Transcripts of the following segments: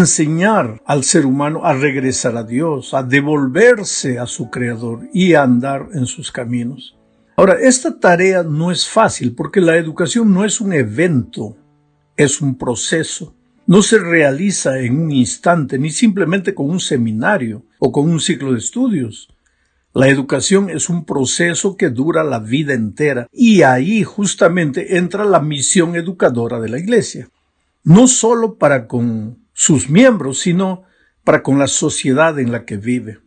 enseñar al ser humano a regresar a Dios, a devolverse a su Creador y a andar en sus caminos. Ahora, esta tarea no es fácil porque la educación no es un evento, es un proceso. No se realiza en un instante ni simplemente con un seminario o con un ciclo de estudios. La educación es un proceso que dura la vida entera y ahí justamente entra la misión educadora de la Iglesia. No solo para con sus miembros, sino para con la sociedad en la que vive.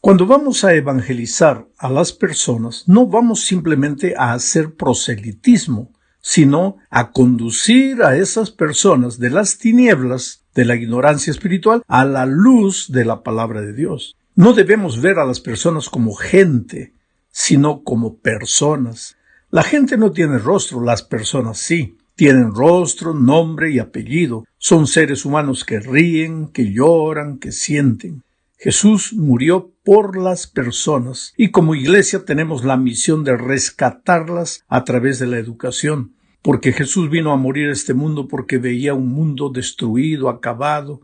Cuando vamos a evangelizar a las personas, no vamos simplemente a hacer proselitismo, sino a conducir a esas personas de las tinieblas, de la ignorancia espiritual, a la luz de la palabra de Dios. No debemos ver a las personas como gente, sino como personas. La gente no tiene rostro, las personas sí. Tienen rostro, nombre y apellido. Son seres humanos que ríen, que lloran, que sienten. Jesús murió por las personas y como iglesia tenemos la misión de rescatarlas a través de la educación, porque Jesús vino a morir a este mundo porque veía un mundo destruido, acabado,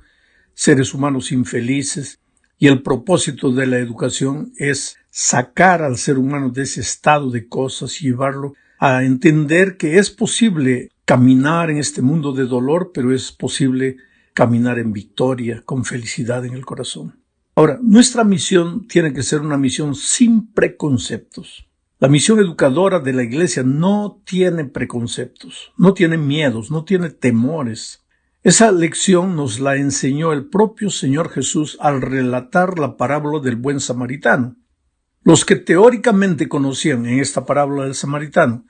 seres humanos infelices, y el propósito de la educación es sacar al ser humano de ese estado de cosas y llevarlo a entender que es posible caminar en este mundo de dolor, pero es posible caminar en victoria, con felicidad en el corazón. Ahora, nuestra misión tiene que ser una misión sin preconceptos. La misión educadora de la Iglesia no tiene preconceptos, no tiene miedos, no tiene temores. Esa lección nos la enseñó el propio Señor Jesús al relatar la parábola del buen samaritano. Los que teóricamente conocían en esta parábola del samaritano,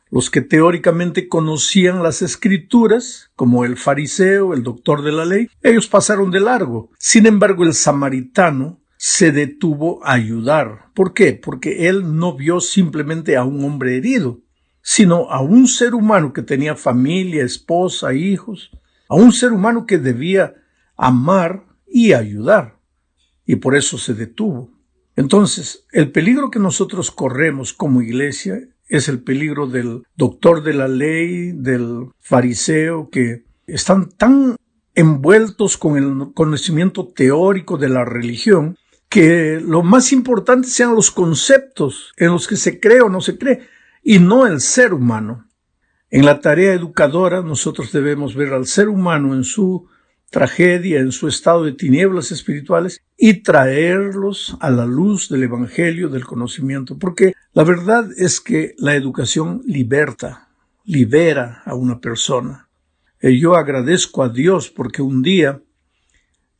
los que teóricamente conocían las Escrituras, como el fariseo, el doctor de la ley, ellos pasaron de largo. Sin embargo, el samaritano se detuvo a ayudar. ¿Por qué? Porque él no vio simplemente a un hombre herido, sino a un ser humano que tenía familia, esposa, hijos, a un ser humano que debía amar y ayudar. Y por eso se detuvo. Entonces, el peligro que nosotros corremos como iglesia es el peligro del doctor de la ley, del fariseo, que están tan envueltos con el conocimiento teórico de la religión que lo más importante sean los conceptos en los que se cree o no se cree, y no el ser humano. En la tarea educadora nosotros debemos ver al ser humano en su tragedia, en su estado de tinieblas espirituales, y traerlos a la luz del Evangelio, del conocimiento, porque la verdad es que la educación libera a una persona. Yo agradezco a Dios porque un día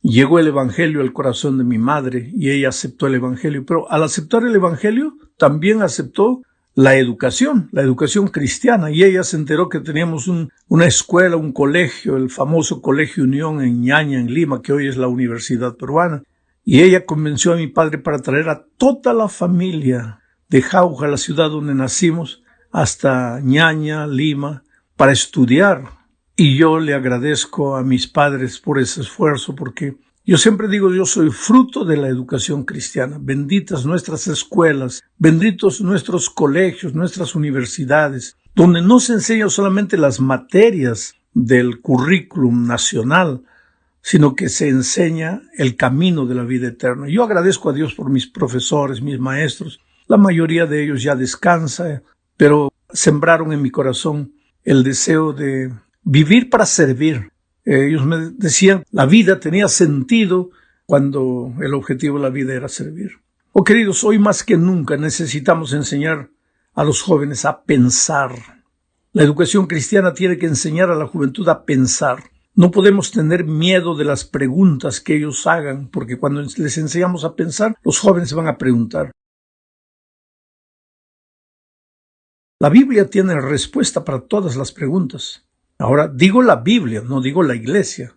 llegó el Evangelio al corazón de mi madre y ella aceptó el Evangelio, pero al aceptar el Evangelio también aceptó la educación cristiana, y ella se enteró que teníamos una escuela, un colegio, el famoso Colegio Unión en Ñaña, en Lima, que hoy es la Universidad Peruana, y ella convenció a mi padre para traer a toda la familia de Jauja, la ciudad donde nacimos, hasta Ñaña, Lima, para estudiar, y yo le agradezco a mis padres por ese esfuerzo, porque yo siempre digo, yo soy fruto de la educación cristiana. Benditas nuestras escuelas, benditos nuestros colegios, nuestras universidades, donde no se enseñan solamente las materias del currículum nacional, sino que se enseña el camino de la vida eterna. Yo agradezco a Dios por mis profesores, mis maestros. La mayoría de ellos ya descansa, pero sembraron en mi corazón el deseo de vivir para servir. Ellos me decían, la vida tenía sentido cuando el objetivo de la vida era servir. Oh, queridos, hoy más que nunca necesitamos enseñar a los jóvenes a pensar. La educación cristiana tiene que enseñar a la juventud a pensar. No podemos tener miedo de las preguntas que ellos hagan, porque cuando les enseñamos a pensar, los jóvenes van a preguntar. La Biblia tiene respuesta para todas las preguntas. Ahora, digo la Biblia, no digo la Iglesia.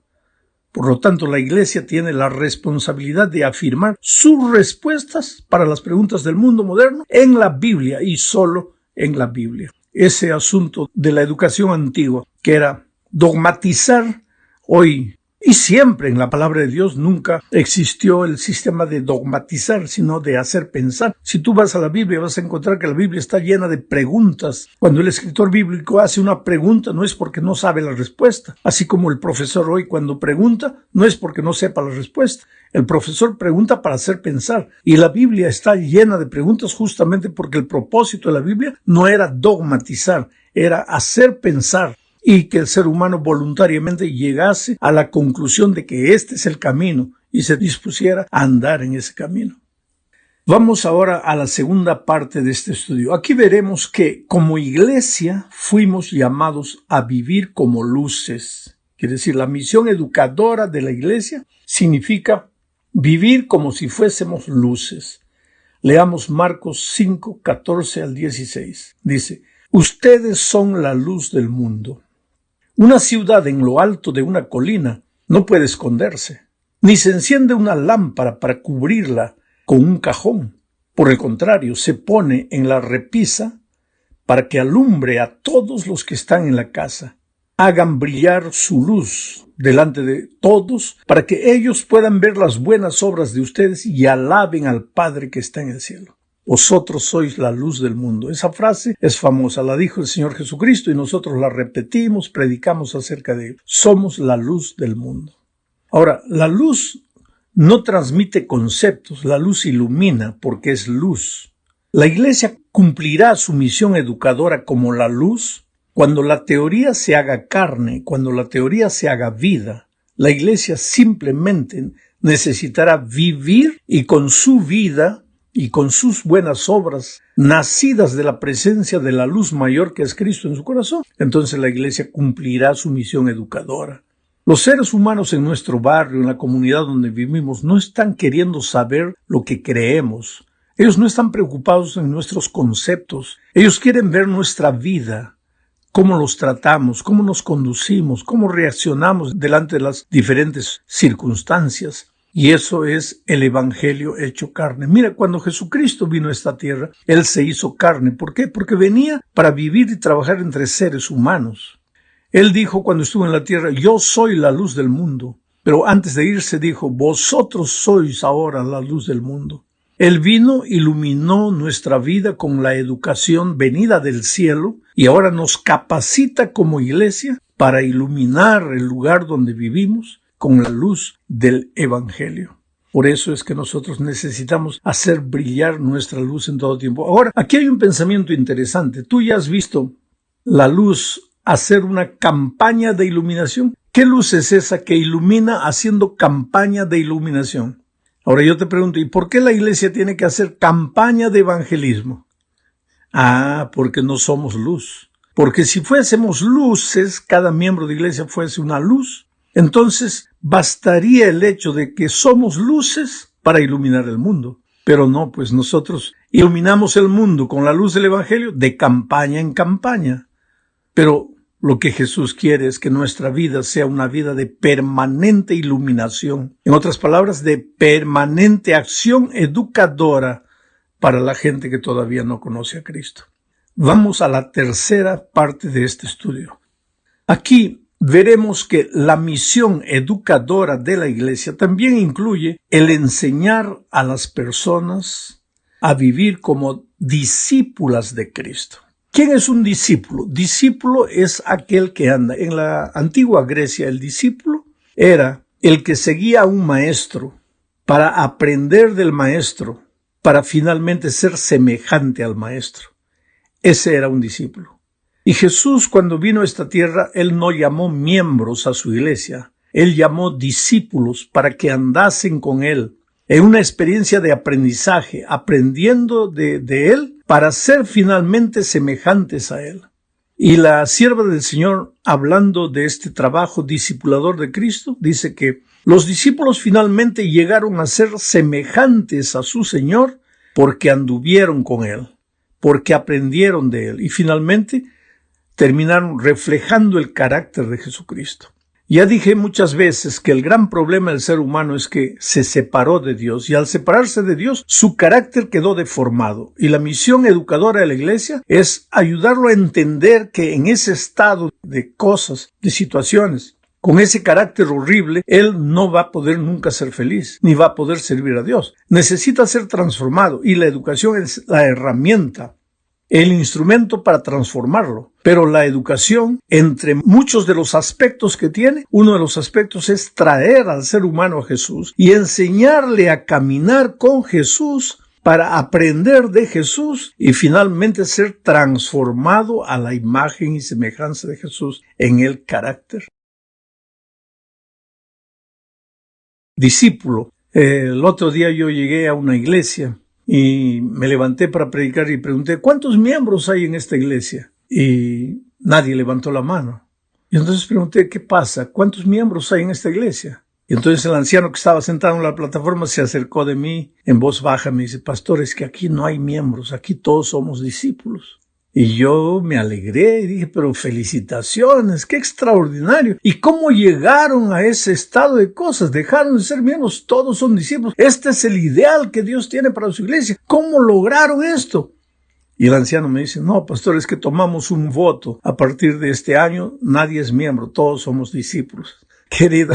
Por lo tanto, la Iglesia tiene la responsabilidad de afirmar sus respuestas para las preguntas del mundo moderno en la Biblia y solo en la Biblia. Ese asunto de la educación antigua, que era dogmatizar, hoy Y siempre en la palabra de Dios nunca existió el sistema de dogmatizar, sino de hacer pensar. Si tú vas a la Biblia vas a encontrar que la Biblia está llena de preguntas. Cuando el escritor bíblico hace una pregunta no es porque no sabe la respuesta. Así como el profesor hoy cuando pregunta no es porque no sepa la respuesta. El profesor pregunta para hacer pensar. Y la Biblia está llena de preguntas justamente porque el propósito de la Biblia no era dogmatizar, era hacer pensar. Y que el ser humano voluntariamente llegase a la conclusión de que este es el camino y se dispusiera a andar en ese camino. Vamos ahora a la segunda parte de este estudio. Aquí veremos que como iglesia fuimos llamados a vivir como luces. Quiere decir, la misión educadora de la iglesia significa vivir como si fuésemos luces. Leamos Marcos 5, 14 al 16. Dice, ustedes son la luz del mundo. Una ciudad en lo alto de una colina no puede esconderse, ni se enciende una lámpara para cubrirla con un cajón. Por el contrario, se pone en la repisa para que alumbre a todos los que están en la casa. Hagan brillar su luz delante de todos para que ellos puedan ver las buenas obras de ustedes y alaben al Padre que está en el cielo. Vosotros sois la luz del mundo. Esa frase es famosa, la dijo el Señor Jesucristo y nosotros la repetimos, predicamos acerca de él. Somos la luz del mundo. Ahora, la luz no transmite conceptos, la luz ilumina porque es luz. La iglesia cumplirá su misión educadora como la luz cuando la teoría se haga carne, cuando la teoría se haga vida. La iglesia simplemente necesitará vivir y con su vida y con sus buenas obras, nacidas de la presencia de la luz mayor que es Cristo en su corazón, entonces la iglesia cumplirá su misión educadora. Los seres humanos en nuestro barrio, en la comunidad donde vivimos, no están queriendo saber lo que creemos. Ellos no están preocupados en nuestros conceptos. Ellos quieren ver nuestra vida, cómo los tratamos, cómo nos conducimos, cómo reaccionamos delante de las diferentes circunstancias. Y eso es el Evangelio hecho carne. Mira, cuando Jesucristo vino a esta tierra, Él se hizo carne. ¿Por qué? Porque venía para vivir y trabajar entre seres humanos. Él dijo cuando estuvo en la tierra, yo soy la luz del mundo. Pero antes de irse dijo, vosotros sois ahora la luz del mundo. Él vino, iluminó nuestra vida con la educación venida del cielo y ahora nos capacita como iglesia para iluminar el lugar donde vivimos con la luz del Evangelio. Por eso es que nosotros necesitamos hacer brillar nuestra luz en todo tiempo. Ahora, aquí hay un pensamiento interesante. Tú ya has visto la luz hacer una campaña de iluminación. ¿Qué luz es esa que ilumina haciendo campaña de iluminación? Ahora yo te pregunto, ¿y por qué la iglesia tiene que hacer campaña de evangelismo? Porque no somos luz. Porque si fuésemos luces, cada miembro de iglesia fuese una luz, entonces bastaría el hecho de que somos luces para iluminar el mundo. Pero no, pues nosotros iluminamos el mundo con la luz del Evangelio de campaña en campaña. Pero lo que Jesús quiere es que nuestra vida sea una vida de permanente iluminación. En otras palabras, de permanente acción educadora para la gente que todavía no conoce a Cristo. Vamos a la tercera parte de este estudio. Aquí veremos que la misión educadora de la iglesia también incluye el enseñar a las personas a vivir como discípulas de Cristo. ¿Quién es un discípulo? Discípulo es aquel que anda. En la antigua Grecia, el discípulo era el que seguía a un maestro para aprender del maestro, para finalmente ser semejante al maestro. Ese era un discípulo. Y Jesús, cuando vino a esta tierra, Él no llamó miembros a su iglesia. Él llamó discípulos para que andasen con Él en una experiencia de aprendizaje, aprendiendo de Él para ser finalmente semejantes a Él. Y la sierva del Señor, hablando de este trabajo discipulador de Cristo, dice que los discípulos finalmente llegaron a ser semejantes a su Señor porque anduvieron con Él, porque aprendieron de Él y finalmente terminaron reflejando el carácter de Jesucristo. Ya dije muchas veces que el gran problema del ser humano es que se separó de Dios y al separarse de Dios su carácter quedó deformado y la misión educadora de la iglesia es ayudarlo a entender que en ese estado de cosas, de situaciones, Con ese carácter horrible, él no va a poder nunca ser feliz, ni va a poder servir a Dios. Necesita ser transformado y la educación es la herramienta, el instrumento para transformarlo. Pero la educación, entre muchos de los aspectos que tiene, uno de los aspectos es traer al ser humano a Jesús y enseñarle a caminar con Jesús para aprender de Jesús y finalmente ser transformado a la imagen y semejanza de Jesús en el carácter. Discípulo. El otro día yo llegué a una iglesia y me levanté para predicar y pregunté, ¿cuántos miembros hay en esta iglesia? Y nadie levantó la mano. Y entonces pregunté, ¿qué pasa? ¿Cuántos miembros hay en esta iglesia? Y entonces el anciano que estaba sentado en la plataforma se acercó de mí en voz baja, me dice, pastor, es que aquí no hay miembros, aquí todos somos discípulos. Y yo me alegré y dije, pero felicitaciones, qué extraordinario. ¿Y cómo llegaron a ese estado de cosas? Dejaron de ser miembros, todos son discípulos. Este es el ideal que Dios tiene para su iglesia. ¿Cómo lograron esto? Y el anciano me dice, no, pastor, es que tomamos un voto. A partir de este año, nadie es miembro, todos somos discípulos. Querido,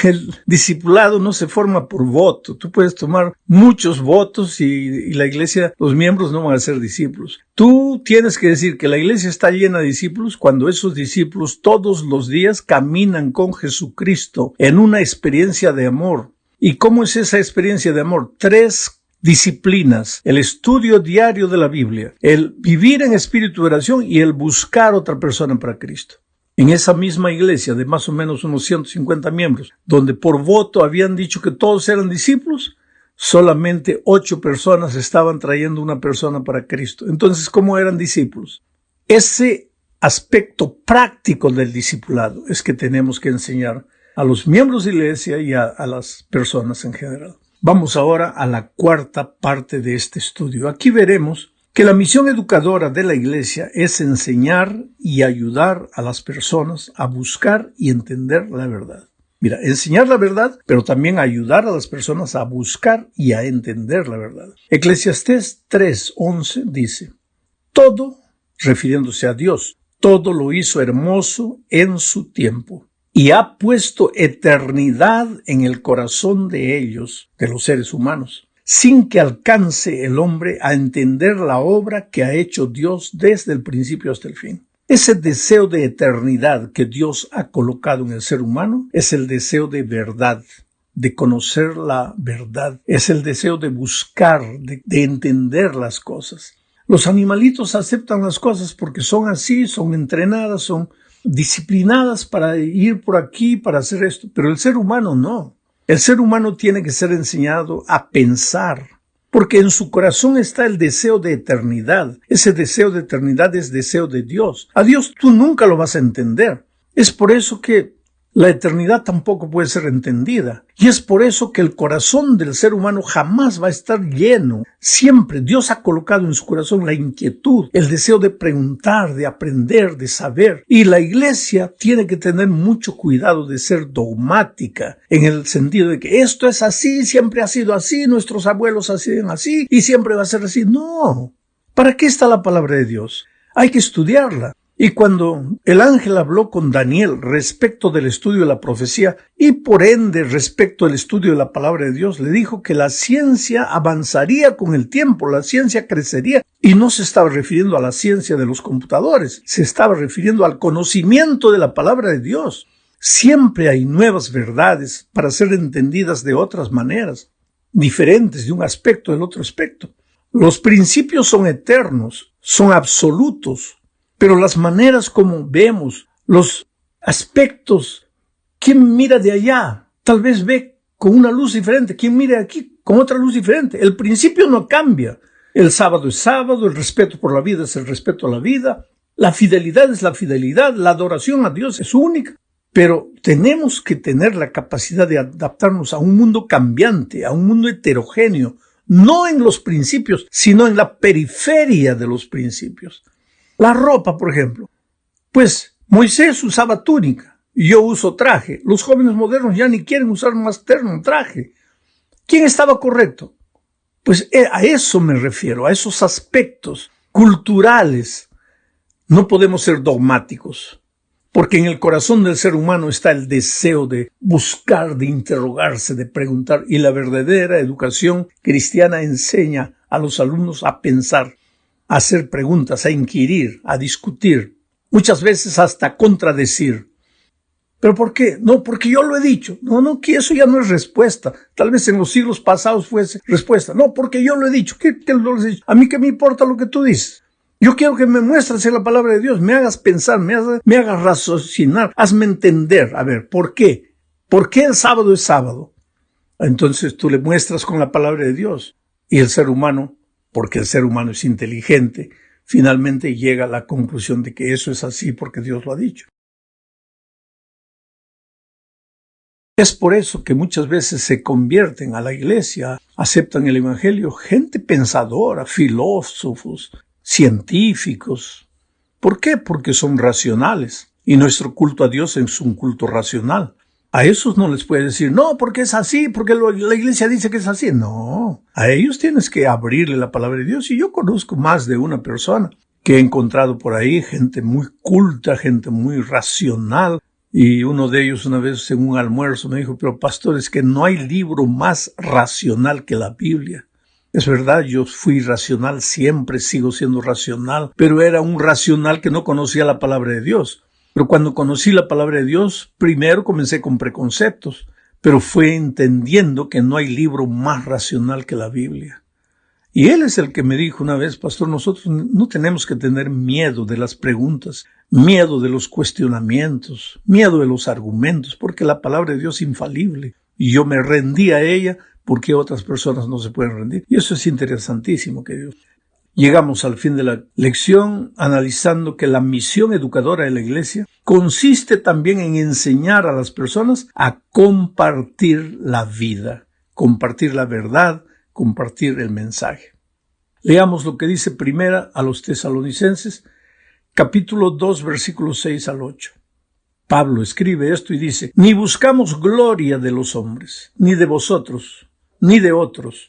el discipulado no se forma por voto. Tú puedes tomar muchos votos y la iglesia, los miembros no van a ser discípulos. Tú tienes que decir que la iglesia está llena de discípulos cuando esos discípulos todos los días caminan con Jesucristo en una experiencia de amor. ¿Y cómo es esa experiencia de amor? 3 disciplinas: el estudio diario de la Biblia, el vivir en espíritu de oración y el buscar otra persona para Cristo. En esa misma iglesia de más o menos unos 150 miembros, donde por voto habían dicho que todos eran discípulos, solamente 8 personas estaban trayendo una persona para Cristo. Entonces, ¿cómo eran discípulos? Ese aspecto práctico del discipulado es que tenemos que enseñar a los miembros de la iglesia y a las personas en general. Vamos ahora a la cuarta parte de este estudio. Aquí veremos que la misión educadora de la iglesia es enseñar y ayudar a las personas a buscar y entender la verdad. Mira, enseñar la verdad, pero también ayudar a las personas a buscar y a entender la verdad. Eclesiastés 3:11 dice, todo, refiriéndose a Dios, todo lo hizo hermoso en su tiempo y ha puesto eternidad en el corazón de ellos, de los seres humanos, sin que alcance el hombre a entender la obra que ha hecho Dios desde el principio hasta el fin. Ese deseo de eternidad que Dios ha colocado en el ser humano es el deseo de verdad, de conocer la verdad, es el deseo de buscar, de entender las cosas. Los animalitos aceptan las cosas porque son así, son entrenadas, son disciplinadas para ir por aquí, para hacer esto, pero el ser humano no. El ser humano tiene que ser enseñado a pensar, porque en su corazón está el deseo de eternidad. Ese deseo de eternidad es deseo de Dios. A Dios tú nunca lo vas a entender. Es por eso que la eternidad tampoco puede ser entendida. Y es por eso que el corazón del ser humano jamás va a estar lleno. Siempre Dios ha colocado en su corazón la inquietud, el deseo de preguntar, de aprender, de saber. Y la iglesia tiene que tener mucho cuidado de ser dogmática, en el sentido de que esto es así, siempre ha sido así, nuestros abuelos hacían así y siempre va a ser así. No. ¿Para qué está la palabra de Dios? Hay que estudiarla. Y cuando el ángel habló con Daniel respecto del estudio de la profecía y por ende respecto al estudio de la palabra de Dios, le dijo que la ciencia avanzaría con el tiempo, la ciencia crecería. Y no se estaba refiriendo a la ciencia de los computadores, se estaba refiriendo al conocimiento de la palabra de Dios. Siempre hay nuevas verdades para ser entendidas de otras maneras, diferentes de un aspecto del otro aspecto. Los principios son eternos, son absolutos. Pero las maneras como vemos, los aspectos, ¿quién mira de allá? Tal vez ve con una luz diferente. ¿Quién mira aquí con otra luz diferente? El principio no cambia. El sábado es sábado, el respeto por la vida es el respeto a la vida, la fidelidad es la fidelidad, la adoración a Dios es única. Pero tenemos que tener la capacidad de adaptarnos a un mundo cambiante, a un mundo heterogéneo, no en los principios, sino en la periferia de los principios. La ropa, por ejemplo. Pues Moisés usaba túnica y yo uso traje. Los jóvenes modernos ya ni quieren usar más terno, traje. ¿Quién estaba correcto? Pues a eso me refiero, a esos aspectos culturales. No podemos ser dogmáticos. Porque en el corazón del ser humano está el deseo de buscar, de interrogarse, de preguntar. Y la verdadera educación cristiana enseña a los alumnos a pensar, a hacer preguntas, a inquirir, a discutir. Muchas veces hasta contradecir. ¿Pero por qué? No, porque yo lo he dicho. No, que eso ya no es respuesta. Tal vez en los siglos pasados fuese respuesta. No, porque yo lo he dicho. ¿Qué lo has dicho? A mí qué me importa lo que tú dices. Yo quiero que me muestres en la palabra de Dios, me hagas pensar, me hagas raciocinar, hazme entender. A ver, ¿por qué? ¿Por qué el sábado es sábado? Entonces tú le muestras con la palabra de Dios. Y el ser humano, porque el ser humano es inteligente, finalmente llega a la conclusión de que eso es así porque Dios lo ha dicho. Es por eso que muchas veces se convierten a la iglesia, aceptan el evangelio, gente pensadora, filósofos, científicos. ¿Por qué? Porque son racionales. Y nuestro culto a Dios es un culto racional. A esos no les puedes decir, no, porque es así, porque la iglesia dice que es así. No, a ellos tienes que abrirle la palabra de Dios. Y yo conozco más de una persona que he encontrado por ahí, gente muy culta, gente muy racional. Y uno de ellos una vez en un almuerzo me dijo, pero pastor, es que no hay libro más racional que la Biblia. Es verdad, yo fui racional, siempre sigo siendo racional, pero era un racional que no conocía la palabra de Dios. Pero cuando conocí la palabra de Dios, primero comencé con preconceptos, pero fue entendiendo que no hay libro más racional que la Biblia. Y él es el que me dijo una vez, pastor, nosotros no tenemos que tener miedo de las preguntas, miedo de los cuestionamientos, miedo de los argumentos, porque la palabra de Dios es infalible. Y yo me rendí a ella porque otras personas no se pueden rendir. Y eso es interesantísimo, queridos. Llegamos al fin de la lección analizando que la misión educadora de la iglesia consiste también en enseñar a las personas a compartir la vida, compartir la verdad, compartir el mensaje. Leamos lo que dice primera a los Tesalonicenses, capítulo 2, versículos 6 al 8. Pablo escribe esto y dice, ni buscamos gloria de los hombres, ni de vosotros, ni de otros,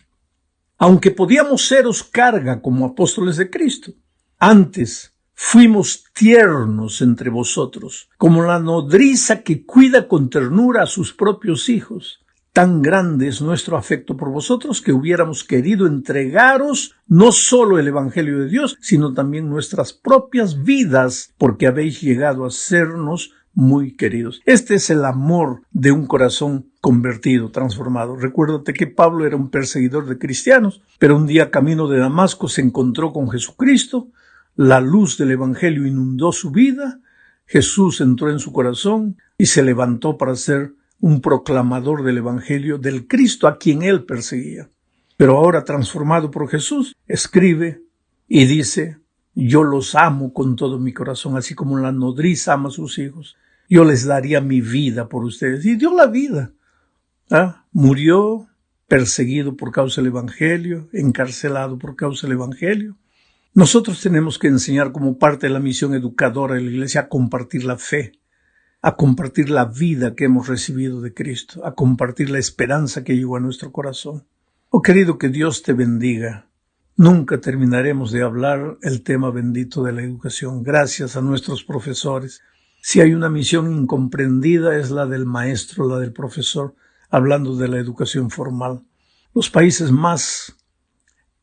aunque podíamos seros carga como apóstoles de Cristo. Antes fuimos tiernos entre vosotros, como la nodriza que cuida con ternura a sus propios hijos. Tan grande es nuestro afecto por vosotros que hubiéramos querido entregaros no solo el Evangelio de Dios, sino también nuestras propias vidas, porque habéis llegado a sernos muy queridos. Este es el amor de un corazón convertido, transformado. Recuérdate que Pablo era un perseguidor de cristianos, pero un día camino de Damasco se encontró con Jesucristo, la luz del Evangelio inundó su vida, Jesús entró en su corazón y se levantó para ser un proclamador del Evangelio del Cristo a quien él perseguía. Pero ahora transformado por Jesús, escribe y dice, yo los amo con todo mi corazón, así como la nodriza ama a sus hijos. Yo les daría mi vida por ustedes. Y dio la vida. Murió perseguido por causa del Evangelio, encarcelado por causa del Evangelio. Nosotros tenemos que enseñar como parte de la misión educadora de la Iglesia a compartir la fe, a compartir la vida que hemos recibido de Cristo, a compartir la esperanza que llegó a nuestro corazón. Oh querido, que Dios te bendiga. Nunca terminaremos de hablar el tema bendito de la educación, gracias a nuestros profesores. Si hay una misión incomprendida es la del maestro, la del profesor, hablando de la educación formal. Los países más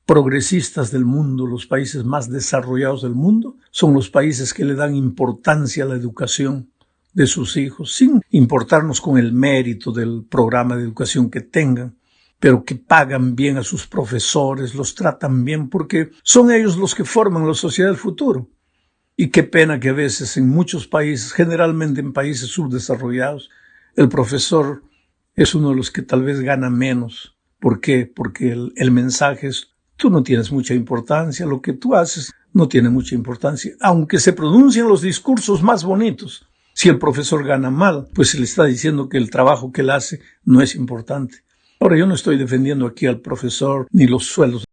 progresistas del mundo, los países más desarrollados del mundo, son los países que le dan importancia a la educación de sus hijos, sin importarnos con el mérito del programa de educación que tengan, pero que pagan bien a sus profesores, los tratan bien, porque son ellos los que forman la sociedad del futuro. Y qué pena que a veces en muchos países, generalmente en países subdesarrollados, el profesor es uno de los que tal vez gana menos. ¿Por qué? Porque el mensaje es, tú no tienes mucha importancia, lo que tú haces no tiene mucha importancia, aunque se pronuncian los discursos más bonitos. Si el profesor gana mal, pues se le está diciendo que el trabajo que él hace no es importante. Ahora, yo no estoy defendiendo aquí al profesor ni los sueldos.